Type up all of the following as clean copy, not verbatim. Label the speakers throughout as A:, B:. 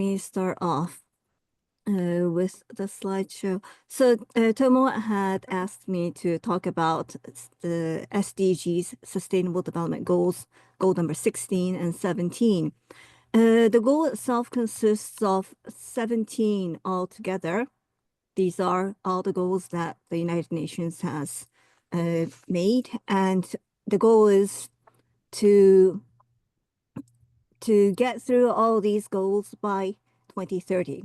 A: me start off with the slideshow. So Tomo had asked me to talk about the SDGs, Sustainable Development Goals, goal number 16 and 17. The goal itself consists of 17 altogether. These are all the goals that the United Nations has made, and the goal is to get through all these goals by 2030,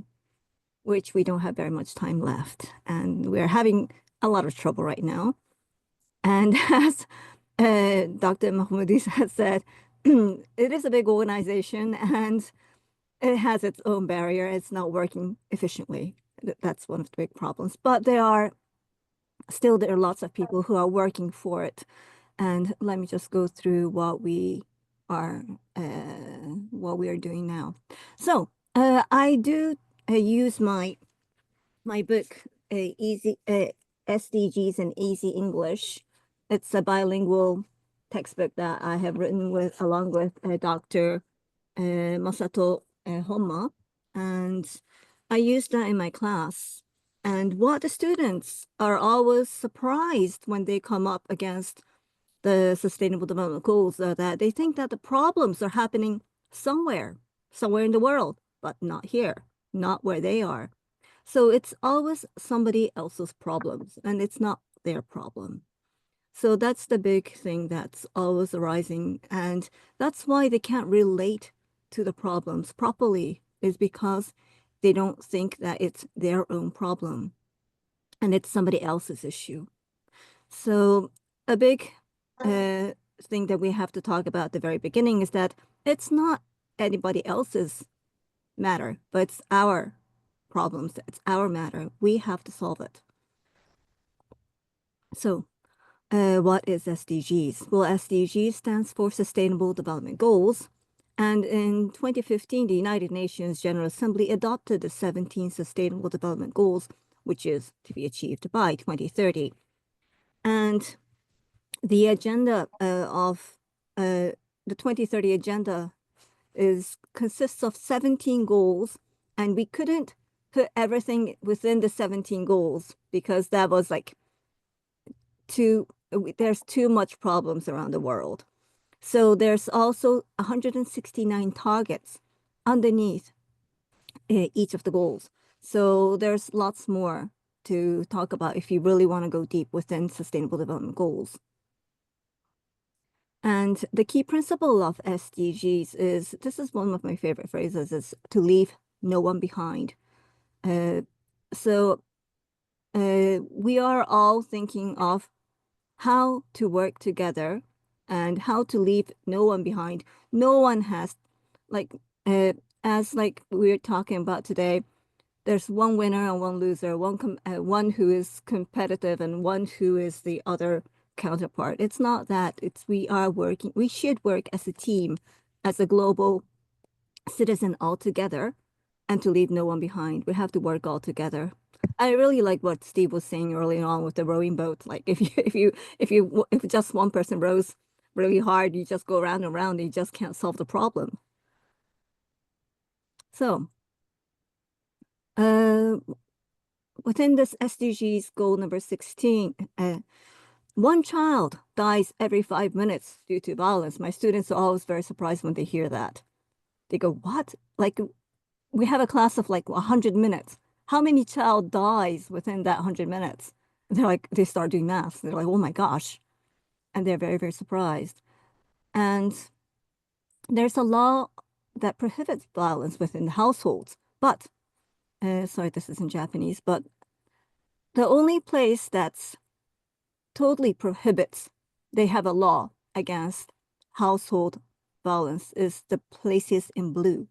A: which we don't have very much time left. And we're having a lot of trouble right now. And as Dr. Mahmoudi has said, it is a big organization and it has its own barrier. It's not working efficiently. That's one of the big problems. But there are lots of people who are working for it. And let me just go through what we are doing now. So I do use my book, Easy SDGs in Easy English. It's a bilingual textbook that I have written along with Dr. Masato Honma, and I use that in my class. And what the students are always surprised when they come up against the Sustainable Development Goals are that they think that the problems are happening somewhere in the world, but not here, not where they are. So it's always somebody else's problems, and it's not their problem. So that's the big thing that's always arising, and that's why they can't relate to the problems properly, is because they don't think that it's their own problem, and it's somebody else's issue. So a big thing that we have to talk about at the very beginning is that it's not anybody else's matter, but it's our problems. It's our matter. We have to solve it. So what is SDGs? Well, SDGs stands for Sustainable Development Goals. And in 2015, the United Nations General Assembly adopted the 17 Sustainable Development Goals, which is to be achieved by 2030. And the agenda of the 2030 agenda consists of 17 goals, and we couldn't put everything within the 17 goals because that was like there's too much problems around the world. So there's also 169 targets underneath each of the goals. So there's lots more to talk about if you really want to go deep within Sustainable Development Goals. And the key principle of SDGs is, this is one of my favorite phrases, is to leave no one behind. So we are all thinking of how to work together and how to leave no one behind. No one has, as we're talking about today, there's one winner and one loser, one who is competitive and one who is the other counterpart. It's not that. We should work as a team, as a global citizen all together, and to leave no one behind. We have to work all together. I really like what Steve was saying early on with the rowing boat. Like if just one person rows really hard, you just go around and around, and you just can't solve the problem. So within this SDGs goal number 16, one child dies every 5 minutes due to violence. My students are always very surprised when they hear that. They go, what? Like, we have a class of like 100 minutes. How many child dies within that 100 minutes? And they're like, they start doing math. They're like, oh my gosh. And they're very, very surprised. And there's a law that prohibits violence within households. But, sorry, this is in Japanese, but the only place that's totally prohibits, they have a law against household violence, is the places in blue.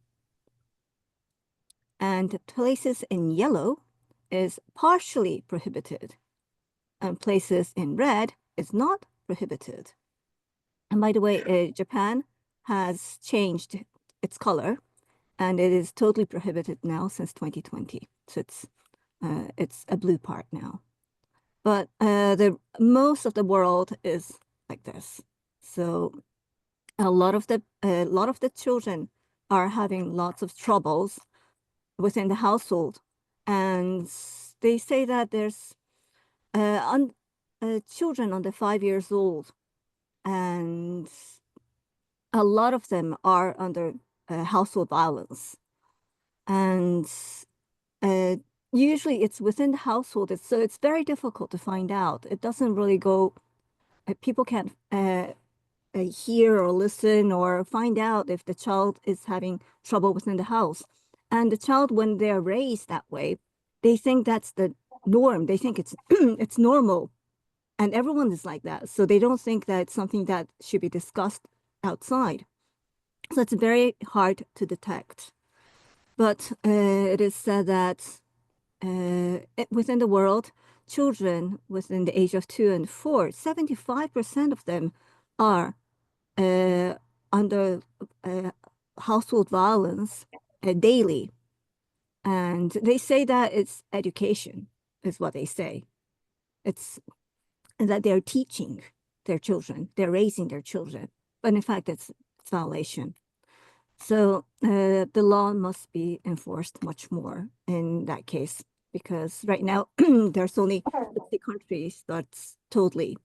A: And places in yellow is partially prohibited. And places in red is not prohibited. And by the way, Japan has changed its color, and it is totally prohibited now since 2020. So it's a blue part now. But most of the world is like this. So a lot of the children are having lots of troubles within the household. And they say that there's children under 5 years old, and a lot of them are under household violence. And uh, usually it's within the household, so it's very difficult to find out. It doesn't really go, people can't hear or listen or find out if the child is having trouble within the house. And the child, when they're raised that way, they think that's the norm. They think it's it's normal, and everyone is like that. So they don't think that it's something that should be discussed outside. So it's very hard to detect. But it is said that within the world, children within the age of 2 and 4, 75% of them are uh, under uh, household violence daily. And they say that it's education, is what they say. It's that they're teaching their children, they're raising their children. But in fact, it's violation. So the law must be enforced much more in that case, because right now there's only 50 countries that's totally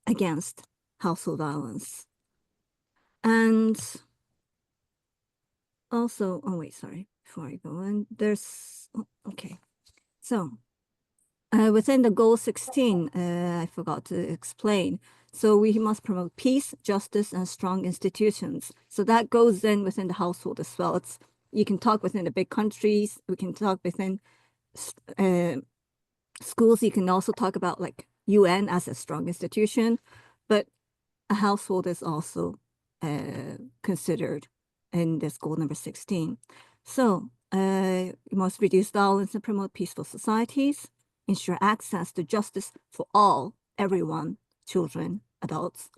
A: against household violence. And also, oh wait, sorry, before I go on, there's, okay. So within the goal 16, I forgot to explain. So we must promote peace, justice, and strong institutions. So that goes in within the household as well. It's, you can talk within the big countries. We can talk within schools. You can also talk about like UN as a strong institution, but a household is also considered in this goal number 16. So we must reduce violence and promote peaceful societies, ensure access to justice for all, everyone, children, adults,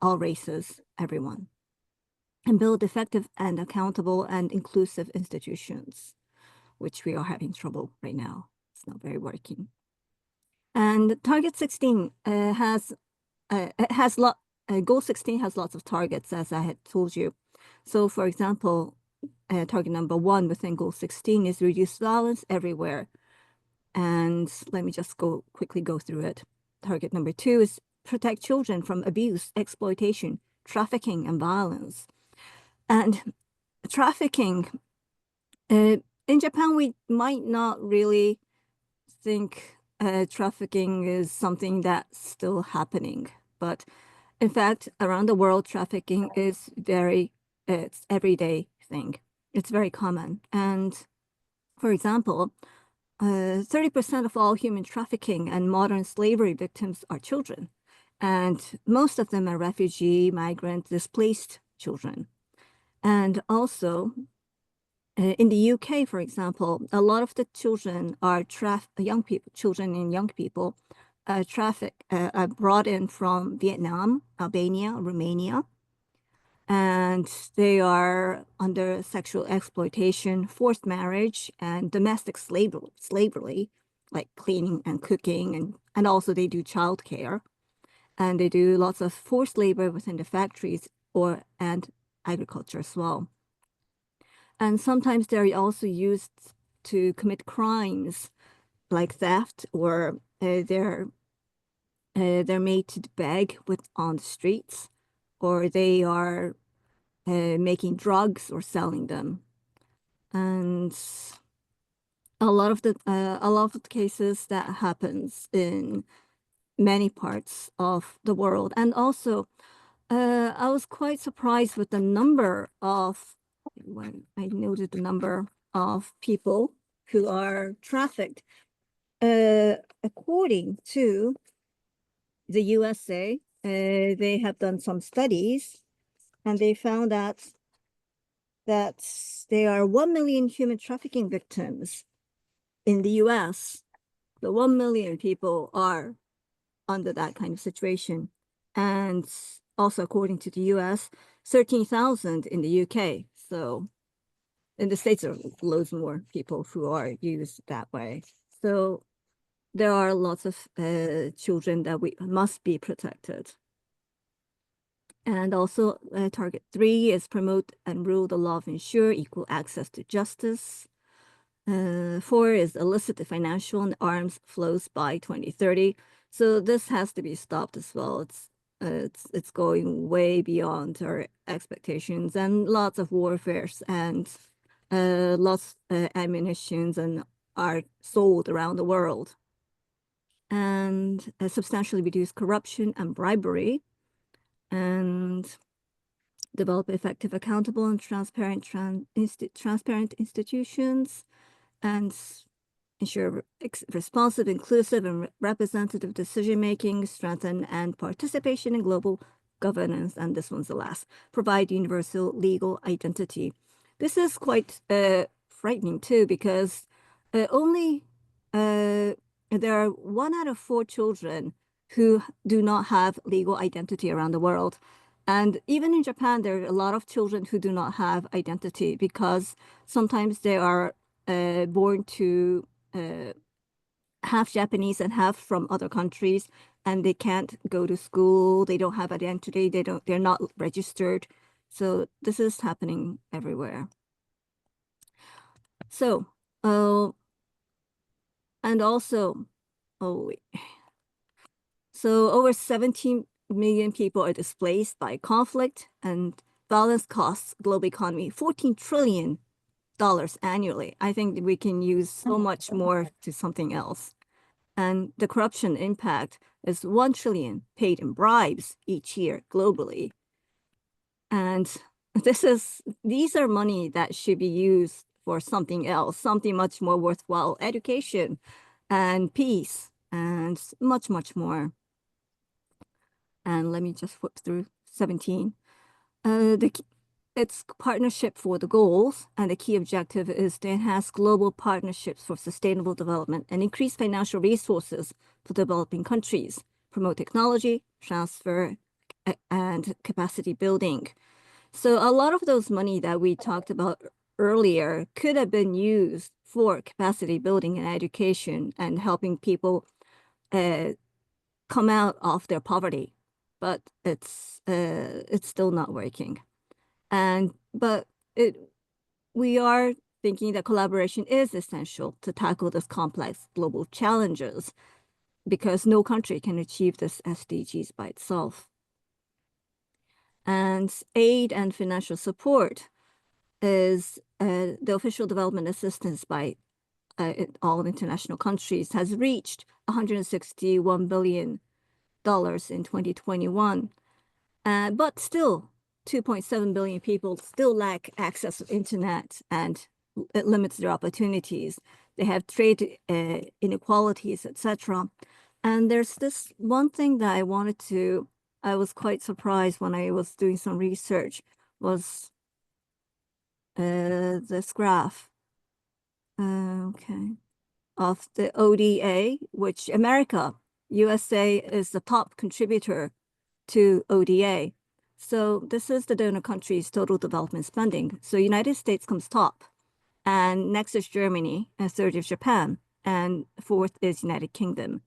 A: all races, everyone, and build effective and accountable and inclusive institutions, which we are having trouble right now. It's not very working. And Target 16 goal 16 has lots of targets, as I had told you. So for example, target number 1 within goal 16 is reduce violence everywhere. And let me just quickly go through it. Target number 2 is protect children from abuse, exploitation, trafficking, and violence. And trafficking, in Japan, we might not really think trafficking is something that's still happening, but in fact, around the world, trafficking is it's everyday thing. It's very common. And for example, 30% of all human trafficking and modern slavery victims are children. And most of them are refugee, migrant, displaced children. And also, in the UK, for example, a lot of the children are children and young people are brought in from Vietnam, Albania, Romania, and they are under sexual exploitation, forced marriage, and domestic slavery, like cleaning and cooking, and also they do childcare, and they do lots of forced labor within the factories and agriculture as well. And sometimes they're also used to commit crimes like theft, or they're made to beg on the streets, or they are making drugs or selling them. And a lot of the cases that happens in many parts of the world. And also, I was quite surprised with the number of, when I noted the number of people who are trafficked. According to the USA, they have done some studies, and they found that there are 1 million human trafficking victims in the US. The 1 million people are under that kind of situation. And also, according to the US, 13,000 in the UK. So in the States, there are loads more people who are used that way. So there are lots of children that we must be protected. And also target 3 is promote and rule the law of ensure equal access to justice. Four is illicit financial and arms flows by 2030. So this has to be stopped as well. It's going way beyond our expectations, and lots of warfares and lots ammunitions and are sold around the world. And substantially reduce corruption and bribery, and develop effective, accountable, and transparent institutions, and ensure responsive, inclusive, and representative decision-making, strengthen and participation in global governance, and this one's the last, provide universal legal identity. This is quite frightening too, because only there are 1 out of 4 children who do not have legal identity around the world. And even in Japan, there are a lot of children who do not have identity because sometimes they are born to half Japanese and half from other countries, and they can't go to school. They don't have identity. They're not registered. So this is happening everywhere. So, and also, oh, wait. So over 17 million people are displaced by conflict, and violence costs global economy $14 trillion annually. I think we can use so much more to something else. And the corruption impact is 1 trillion paid in bribes each year globally. And these are money that should be used for something else, something much more worthwhile, education and peace and much, much more. And let me just flip through 17. It's partnership for the goals, and the key objective is to enhance global partnerships for sustainable development and increase financial resources for developing countries, promote technology, transfer, and capacity building. So a lot of those money that we talked about earlier could have been used for capacity building and education and helping people come out of their poverty, but it's still not working. But we are thinking that collaboration is essential to tackle this complex global challenges, because no country can achieve this SDGs by itself. And aid and financial support is the official development assistance by all international countries has reached $161 billion in 2021. But still, 2.7 billion people still lack access to internet, and it limits their opportunities. They have trade inequalities, etc. And there's this one thing that I was quite surprised when I was doing some research, was this graph, okay, of the ODA, which USA is the top contributor to ODA. So this is the donor country's total development spending. So United States comes top, and next is Germany, and third is Japan, and fourth is United Kingdom.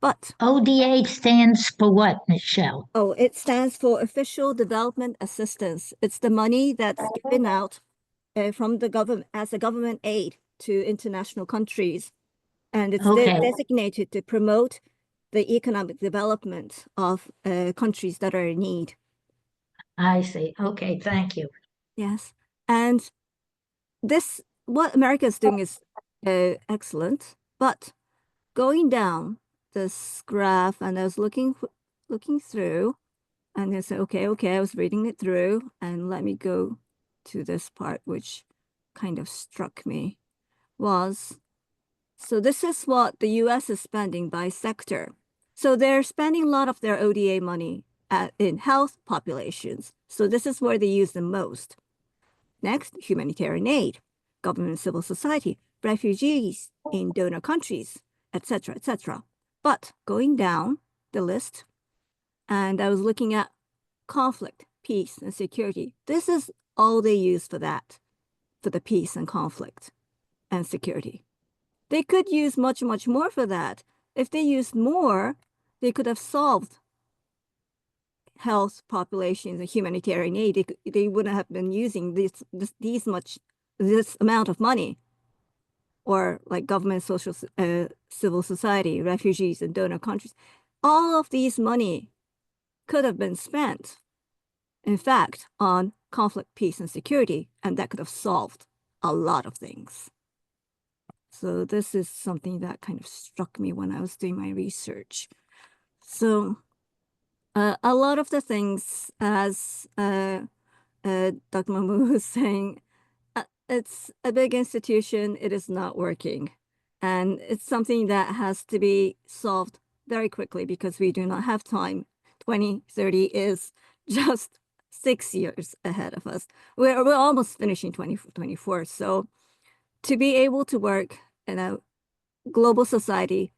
A: But
B: ODA stands for what, Michelle?
A: it stands for Official Development Assistance. It's the money that's given out from the government as a government aid to international countries, and it's
B: Okay,
A: designated to promote the economic development of countries that are in need.
B: I see. Okay, thank you.
A: Yes. And what America is doing is excellent, but going down this graph, and I was looking through, and I said, okay, I was reading it through, and let me go to this part, which kind of struck me, was, so this is what the US is spending by sector. So they're spending a lot of their ODA money in health populations. So this is where they use the most. Next, humanitarian aid, government and civil society, refugees in donor countries, etc., etc. But going down the list, and I was looking at conflict, peace, and security. This is all they use for that, for the peace and conflict and security. They could use much, much more for that. If they used more, they could have solved health, populations, and humanitarian aid. They wouldn't have been using this amount of money. or like government, civil society, refugees, and donor countries. All of these money could have been spent, in fact, on conflict, peace, and security, and that could have solved a lot of things. So this is something that kind of struck me when I was doing my research. So a lot of the things, as Dr. Mamu was saying, it's a big institution. It is not working. And it's something that has to be solved very quickly because we do not have time. 2030 is just 6 years ahead of us. We're almost finishing 2024. So to be able to work in a global society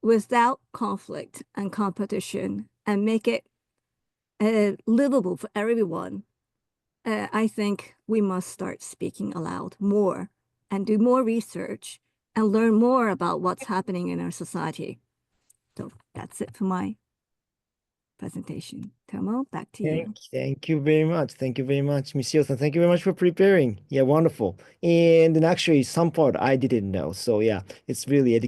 A: without conflict and competition and make it livable for everyone, I think we must start speaking aloud more and do more research and learn more about what's happening in our society. So that's it for my presentation. Tomo, back to you.
C: Thank you very much. Thank you very much, Michio-san. Thank you very much for preparing. Yeah, wonderful. And then actually some part I didn't know. So yeah, it's really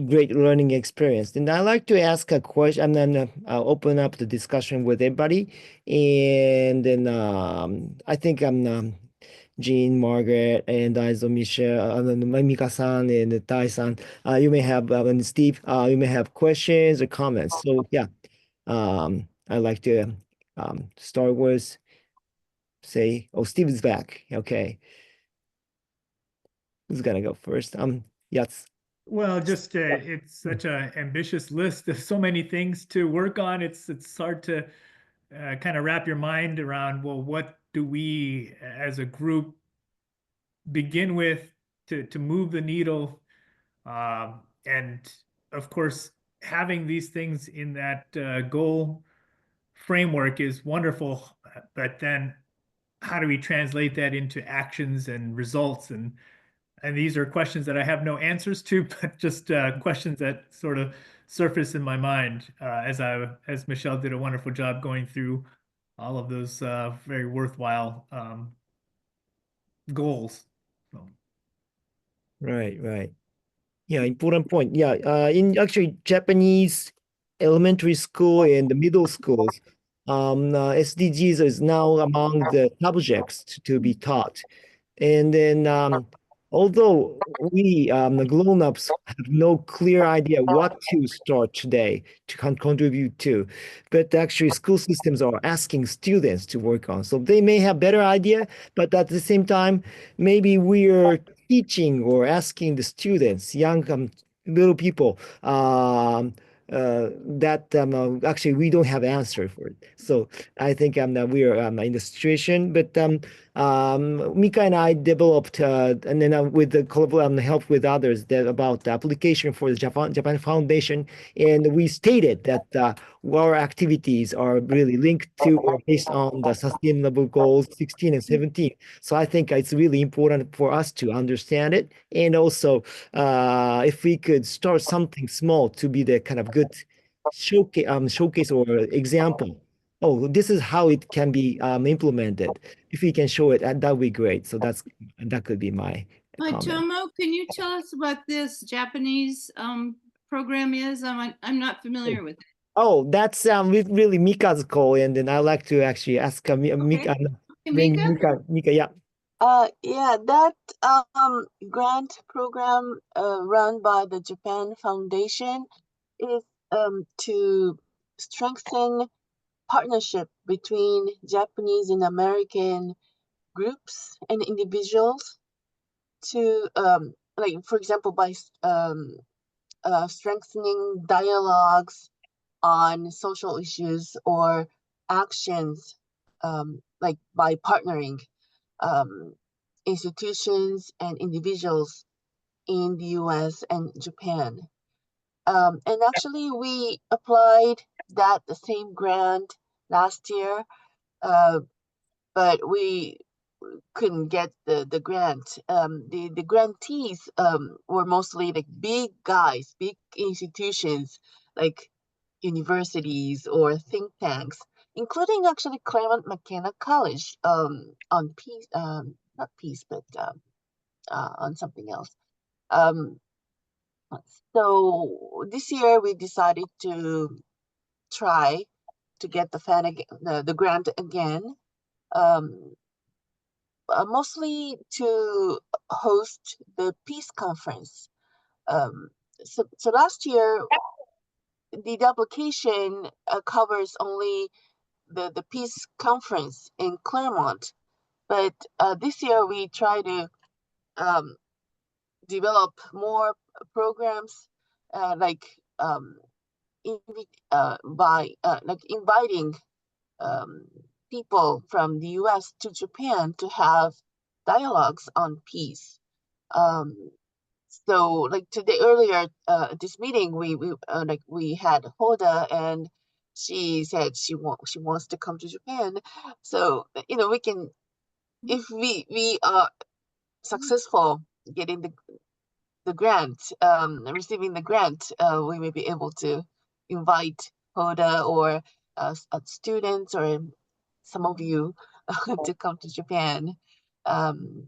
C: great learning experience. And I like to ask a question and then I'll open up the discussion with everybody. And then I think Jean, Margaret, and Aizo, Michelle, Mika-san, and Tai-san, you may have, and Steve, you may have questions or comments. So yeah, I'd like to start with say, oh, Steve is back. Okay. Who's gonna go first? Yes.
D: Well, just it's such an ambitious list of so many things to work on. It's hard to kind of wrap your mind around, well, what do we as a group begin with to move the needle? And of course, having these things in that goal framework is wonderful, but then how do we translate that into actions and results? And these are questions that I have no answers to, but just questions that sort of surface in my mind as Michelle did a wonderful job going through all of those very worthwhile goals. So.
C: Right. Yeah, important point. Yeah, in actually Japanese elementary school and the middle schools, SDGs is now among the subjects to be taught. And then, although we, the grown-ups, have no clear idea what to start today to contribute to, but actually school systems are asking students to work on. So they may have better idea, but at the same time, maybe we're teaching or asking the students, young little people, that actually we don't have answer for it. So I think that we are in the situation, but Mika and I developed, and then with the help with others, that about the application for the Japan Foundation, and we stated that our activities are really linked to or based on the Sustainable Goals 16 and 17. So I think it's really important for us to understand it, and also if we could start something small to be the kind of good showcase or example. Oh, this is how it can be implemented. If we can show it, that would be great. So that could be my comment.
E: Tomo, can you tell us what this Japanese program is? I'm not familiar with it.
C: Oh, that's really Mika's call, and then I like to actually ask Mika, bring Mika, yeah.
F: Yeah, that grant program run by the Japan Foundation is to strengthen partnership between Japanese and American groups and individuals to like, for example, by strengthening dialogues on social issues or actions, like by partnering institutions and individuals in the US and Japan. And actually, we applied the same grant last year, but we couldn't get the grant. The grantees were mostly like big guys, big institutions like universities or think tanks, including actually Claremont McKenna College on peace, not peace, but on something else. So this year we decided to try to get the grant again, mostly to host the peace conference. Um, so last year the application covers only the peace conference in Claremont, but this year we try to um, develop more programs, like like inviting um, people from the U.S. to Japan to have dialogues on peace. So like today earlier, this meeting we had Hoda, and she said she wants to come to Japan. So we can, if we are successful getting the grant, receiving the grant, we may be able to invite Hoda or students or some of you to come to Japan, um,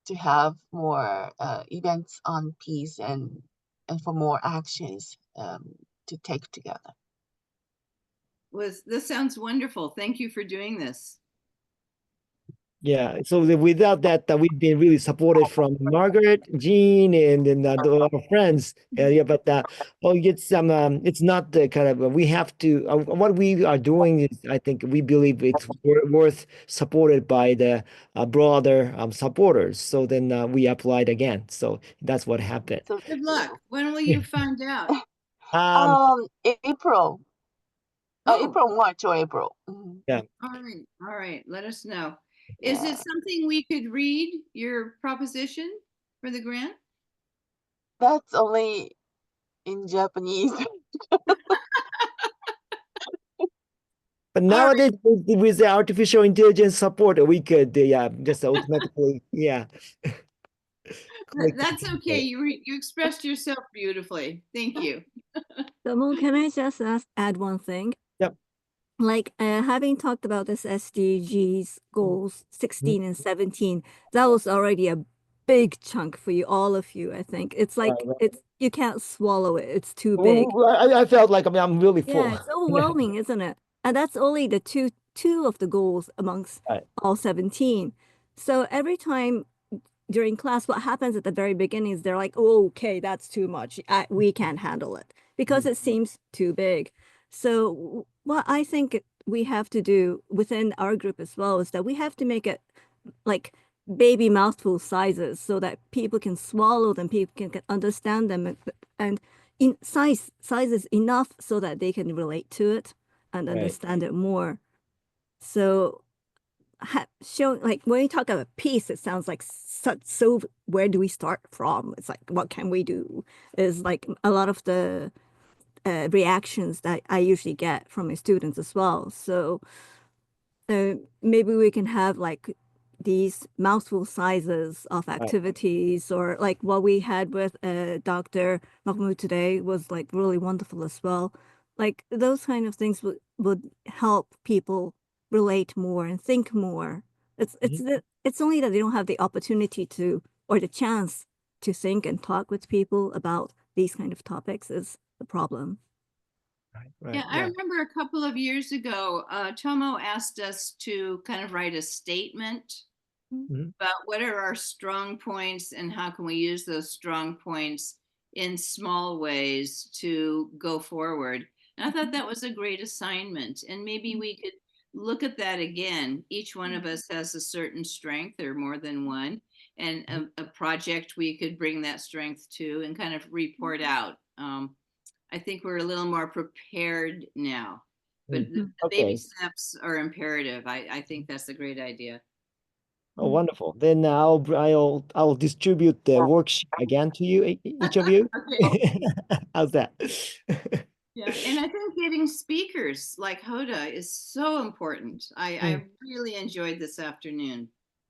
F: to have more events on peace and for more actions to take together.
E: This sounds wonderful. Thank you for doing this.
C: Yeah, so without that, we've been really supported from Margaret, Jean, and then our friends. Yeah, but it's not the kind of we have to. What we are doing is, I think, we believe it's worth supported by the broader supporters. So then we applied again. So that's what happened.
F: So
E: Good luck. When will you find out?
F: April,
E: Oh,
F: April, March or April. Mhm.
C: Yeah.
E: all right. Let us know. Is it something we could read your proposition for the grant?
F: That's only in Japanese.
C: But
E: All right.
C: nowadays, with the artificial intelligence support, we could, just automatically, click.
E: That's okay. You expressed yourself beautifully. Thank you.
A: So, can I just add one thing?
C: Yep.
A: Like having talked about this SDGs goals 16 and 17, that was already a big chunk for you, all of you, I think. It's like
C: Right.
A: you can't swallow it. It's too big.
C: I felt like I'm really full.
A: Yeah, it's overwhelming, isn't it? And that's only the two of the goals amongst
C: Right.
A: all 17. So every time during class, what happens at the very beginning is they're like, oh, okay, that's too much. We can't handle it because it seems too big. So what I think we have to do within our group as well is that we have to make it like baby mouthful sizes so that people can swallow them, people can understand them, and in sizes enough so that they can relate to it and
C: Right.
A: understand it more. So showing like when you talk about peace, it sounds like so where do we start from? It's like what can we do is like a lot of the reactions that I usually get from my students as well. So maybe we can have like these mouthful sizes of activities, or like what we had with Dr. Yamamoto today was like really wonderful as well. Like those kind of things would help people relate more and think more. It's only that they don't have the opportunity to or the chance to think and talk with people about these kind of topics is the problem.
C: Right.
E: Yeah, I remember a couple of years ago, Tomo asked us to kind of write a statement about what are our strong points and how can we use those strong points in small ways to go forward. And I thought that was a great assignment. And maybe we could look at that again. Each one of us has a certain strength or more than one, and a project we could bring that strength to and kind of report out. I think we're a little more prepared now, but the baby steps are imperative. I think that's a great idea.
C: Oh, wonderful. Then I'll distribute the worksheet again to you, each of you.
E: Okay.
C: How's that?
E: Yeah, and I think getting speakers like Hoda is so important. I really enjoyed this afternoon.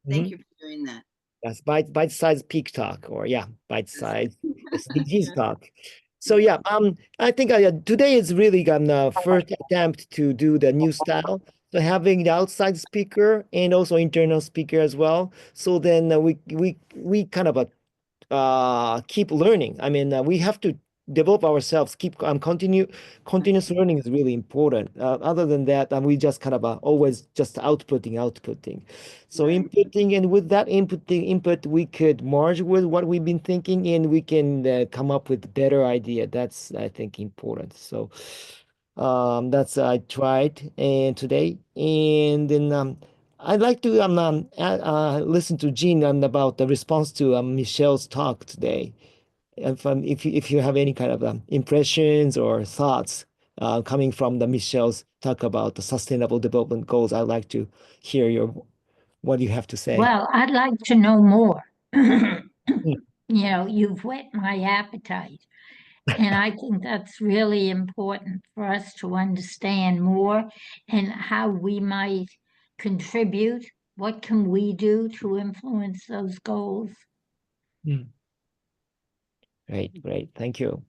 E: Thank you for doing that.
C: That's bite-sized peak talk, or bite-sized SDGs talk. So I think today is really the first attempt to do the new style. So having the outside speaker and also internal speaker as well. So then we kind of keep learning. I mean, we have to develop ourselves. Keep continuous learning is really important. Other than that, we just kind of always just outputting. So
E: Right.
C: inputting, and with that input, we could merge with what we've been thinking, and we can come up with better idea. That's, I think, important. So that's I tried and today, and then I'd like to listen to Jean about the response to Michelle's talk today. If you have any kind of impressions or thoughts coming from the Michelle's talk about the sustainable development goals, I'd like to hear what you have to say.
B: Well, I'd like to know more.
C: Hmm.
B: You've whet my appetite. And I think that's really important for us to understand more and how we might contribute. What can we do to influence those goals?
C: Great. Thank you.